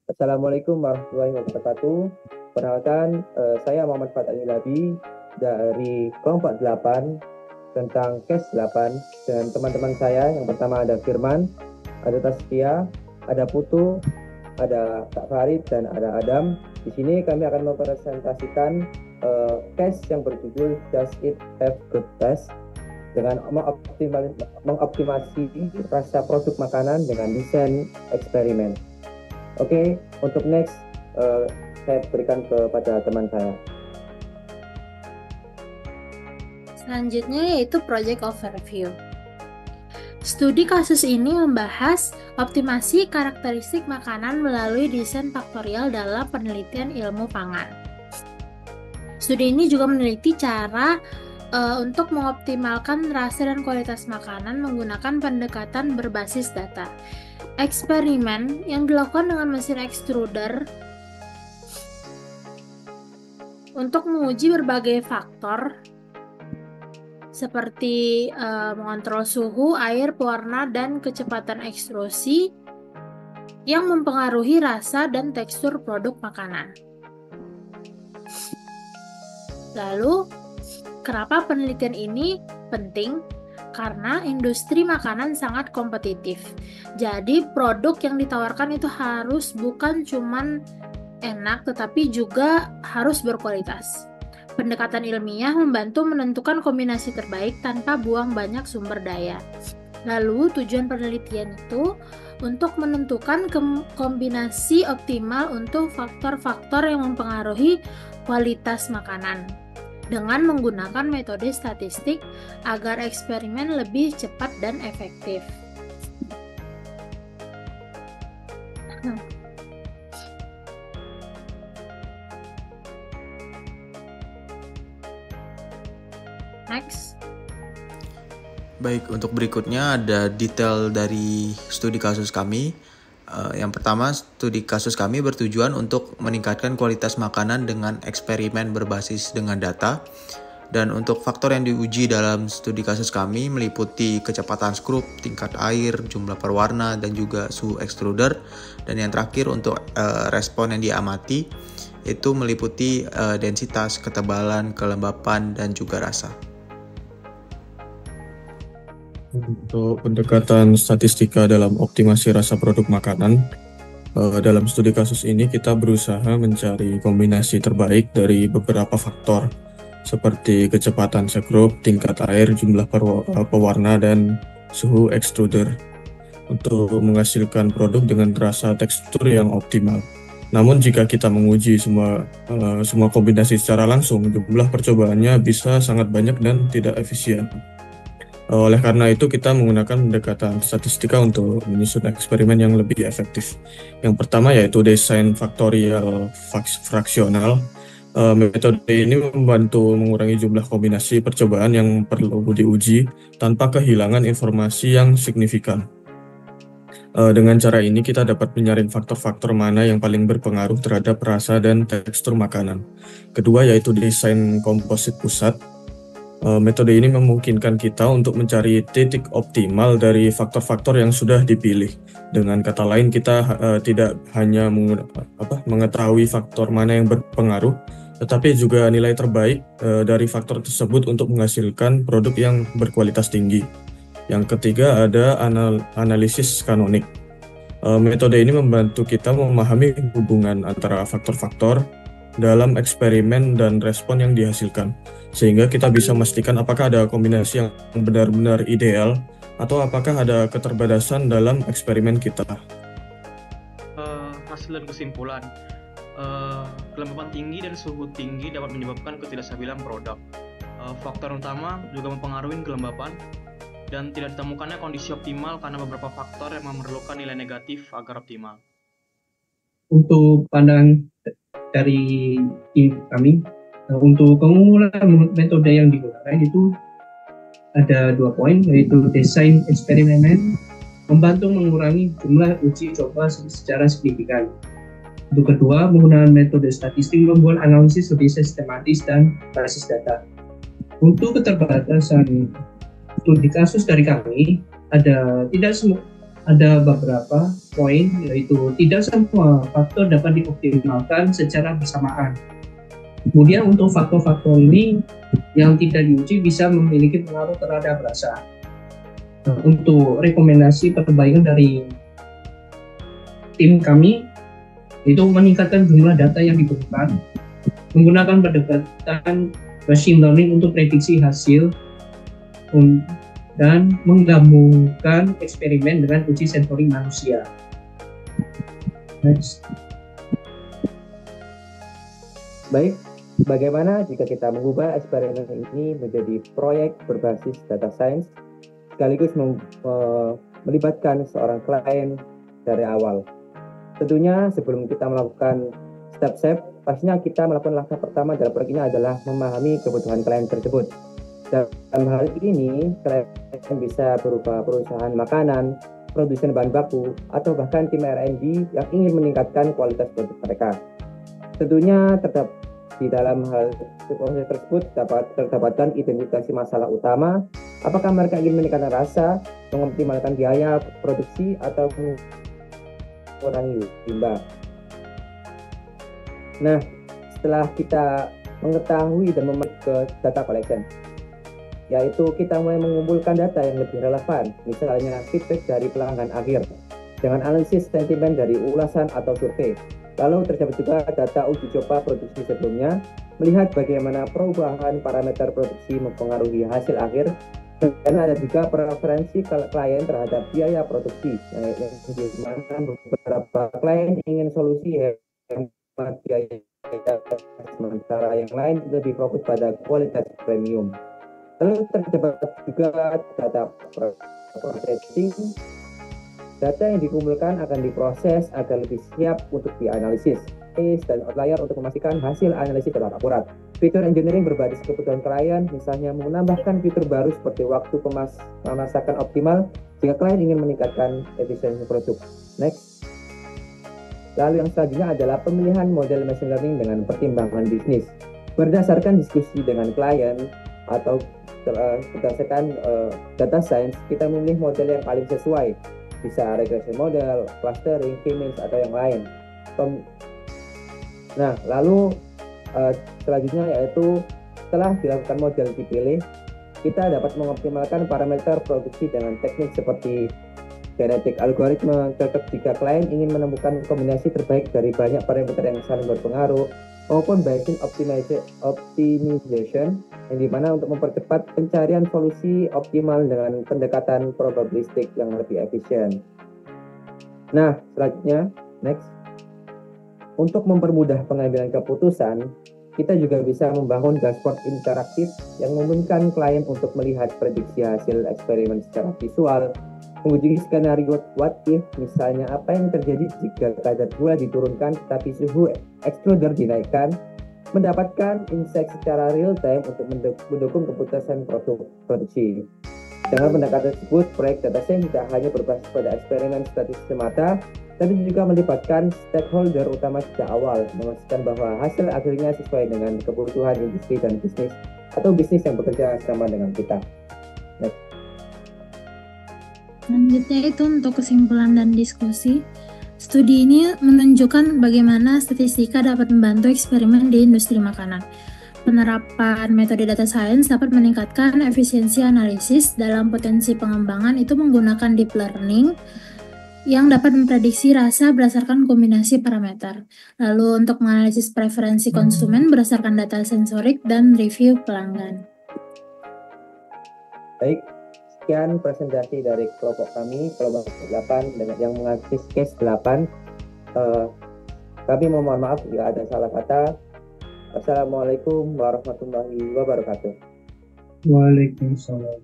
Assalamualaikum warahmatullahi wabarakatuh. Perkenalkan, saya Muhammad Fatani Labi dari kelompok 8 tentang CAS 8 dan teman-teman saya. Yang pertama ada Firman, ada Taskia, ada Putu, ada Kak Farid, dan ada Adam. Di sini kami akan mempresentasikan CAS yang berjudul Does It Have Good Taste dengan mengoptimasi rasa produk makanan dengan desain eksperimen. Oke, untuk next saya berikan kepada teman saya. Selanjutnya yaitu Project Overview. Studi kasus ini membahas optimasi karakteristik makanan melalui desain faktorial dalam penelitian ilmu pangan. Studi ini juga meneliti cara untuk mengoptimalkan rasa dan kualitas makanan menggunakan pendekatan berbasis data. Eksperimen yang dilakukan dengan mesin extruder untuk menguji berbagai faktor seperti mengontrol suhu, air, pewarna, dan kecepatan ekstrusi yang mempengaruhi rasa dan tekstur produk makanan. Lalu, kenapa penelitian ini penting? Karena industri makanan sangat kompetitif. Jadi produk yang ditawarkan itu harus bukan cuman enak, tetapi juga harus berkualitas. Pendekatan ilmiah membantu menentukan kombinasi terbaik tanpa buang banyak sumber daya. Lalu tujuan penelitian itu untuk menentukan kombinasi optimal untuk faktor-faktor yang mempengaruhi kualitas makanan dengan menggunakan metode statistik agar eksperimen lebih cepat dan efektif. Next. Baik, untuk berikutnya ada detail dari studi kasus kami. Yang pertama, studi kasus kami bertujuan untuk meningkatkan kualitas makanan dengan eksperimen berbasis dengan data. Dan untuk faktor yang diuji dalam studi kasus kami meliputi kecepatan skrup, tingkat air, jumlah perwarna, dan juga suhu extruder. Dan yang terakhir untuk respon yang diamati itu meliputi densitas, ketebalan, kelembapan, dan juga rasa. Untuk pendekatan statistika dalam optimasi rasa produk makanan, dalam studi kasus ini kita berusaha mencari kombinasi terbaik dari beberapa faktor seperti kecepatan skrup, tingkat air, jumlah pewarna, dan suhu extruder untuk menghasilkan produk dengan rasa tekstur yang optimal. Namun jika kita menguji semua kombinasi secara langsung, jumlah percobaannya bisa sangat banyak dan tidak efisien. Oleh karena itu kita menggunakan pendekatan statistika untuk menyusun eksperimen yang lebih efektif. Yang pertama yaitu desain faktorial fraksional. Metode ini membantu mengurangi jumlah kombinasi percobaan yang perlu diuji tanpa kehilangan informasi yang signifikan. Dengan cara ini kita dapat menyaring faktor-faktor mana yang paling berpengaruh terhadap rasa dan tekstur makanan. Kedua yaitu desain komposit pusat. Metode ini memungkinkan kita untuk mencari titik optimal dari faktor-faktor yang sudah dipilih. Dengan kata lain, kita tidak hanya mengetahui faktor mana yang berpengaruh, tetapi juga nilai terbaik dari faktor tersebut untuk menghasilkan produk yang berkualitas tinggi. Yang ketiga ada analisis kanonik. Metode ini membantu kita memahami hubungan antara faktor-faktor dalam eksperimen dan respon yang dihasilkan, sehingga kita bisa memastikan apakah ada kombinasi yang benar-benar ideal atau apakah ada keterbatasan dalam eksperimen kita. Hasil dan kesimpulan, kelembapan tinggi dan suhu tinggi dapat menyebabkan ketidakstabilan produk. Faktor utama juga mempengaruhi kelembapan dan tidak ditemukannya kondisi optimal karena beberapa faktor yang memerlukan nilai negatif agar optimal. Untuk pandangan dari tim kami, untuk pengumpulan metode yang digunakan itu ada 2 poin, yaitu desain eksperimen membantu mengurangi jumlah uji coba secara signifikan. Untuk kedua, menggunakan metode statistik membuat analisis lebih sistematis dan basis data. Untuk keterbatasan studi kasus dari kami, ada beberapa poin, yaitu tidak semua faktor dapat dioptimalkan secara bersamaan. Kemudian untuk faktor-faktor ini yang tidak diuji bisa memiliki pengaruh terhadap rasa. Nah, untuk rekomendasi perbaikan dari tim kami itu meningkatkan jumlah data yang dibutuhkan, menggunakan pendekatan machine learning untuk prediksi hasil, dan menggabungkan eksperimen dengan uji sensorik manusia. Next. Baik, bagaimana jika kita mengubah eksperimen ini menjadi proyek berbasis data science sekaligus melibatkan seorang klien dari awal? Tentunya sebelum kita melakukan step-step, pastinya kita melakukan langkah pertama dalam proyek ini adalah memahami kebutuhan klien tersebut. Dalam hal ini, klien bisa berupa perusahaan makanan, produsen bahan baku, atau bahkan tim R&D yang ingin meningkatkan kualitas produk mereka. Tentunya di dalam hal proses tersebut terdapatkan identifikasi masalah utama, apakah mereka ingin meningkatkan rasa, mengoptimalkan biaya produksi, atau mengurangi limbah. Nah, setelah kita mengetahui dan memasuki ke data collection, yaitu kita mulai mengumpulkan data yang lebih relevan, misalnya feedback dari pelanggan akhir, dengan analisis sentimen dari ulasan atau survei. Lalu terdapat juga data uji coba produksi sebelumnya, melihat bagaimana perubahan parameter produksi mempengaruhi hasil akhir, dan ada juga preferensi klien terhadap biaya produksi, di mana beberapa klien ingin solusi hemat biaya, sementara yang lain lebih fokus pada kualitas premium. Lalu terdapat juga data processing. Data yang dikumpulkan akan diproses agar lebih siap untuk dianalisis, dan outlier untuk memastikan hasil analisis tetap akurat. Fitur engineering berbasis kebutuhan klien, misalnya menambahkan fitur baru seperti waktu pemasakan optimal jika klien ingin meningkatkan efisiensi produk. Next. Lalu yang selanjutnya adalah pemilihan model machine learning dengan pertimbangan bisnis. Berdasarkan diskusi dengan klien atau berdasarkan data science, kita memilih model yang paling sesuai, bisa regression model, clustering, k-means, atau yang lain. Nah, lalu selanjutnya yaitu setelah dilakukan model dipilih, kita dapat mengoptimalkan parameter produksi dengan teknik seperti genetic algoritma cocok jika klien ingin menemukan kombinasi terbaik dari banyak parameter yang saling berpengaruh, maupun Bayesian optimization, yang dimana untuk mempercepat pencarian solusi optimal dengan pendekatan probabilistik yang lebih efisien. Nah, selanjutnya, next. Untuk mempermudah pengambilan keputusan, kita juga bisa membangun dashboard interaktif yang memungkinkan klien untuk melihat prediksi hasil eksperimen secara visual, menguji skenario what if, misalnya apa yang terjadi jika kadar gula diturunkan tapi suhu extruder dinaikkan, mendapatkan insight secara real time untuk mendukung keputusan produksi. Dengan pendekatan tersebut, proyek data science tidak hanya berbasis pada eksperimen statistik semata, tapi juga melibatkan stakeholder utama sejak awal, memastikan bahwa hasil akhirnya sesuai dengan kebutuhan industri dan bisnis, atau bisnis yang bekerja sama dengan kita. Next. Selanjutnya itu untuk kesimpulan dan diskusi. Studi ini menunjukkan bagaimana statistika dapat membantu eksperimen di industri makanan. Penerapan metode data science dapat meningkatkan efisiensi analisis dalam potensi pengembangan itu menggunakan deep learning yang dapat memprediksi rasa berdasarkan kombinasi parameter. Lalu untuk menganalisis preferensi konsumen berdasarkan data sensorik dan review pelanggan. Baik, sekian presentasi dari kelompok kami, kelompok 8 yang menganalisis case 8. Kami mohon maaf jika ada salah kata. Assalamualaikum warahmatullahi wabarakatuh. Waalaikumsalam.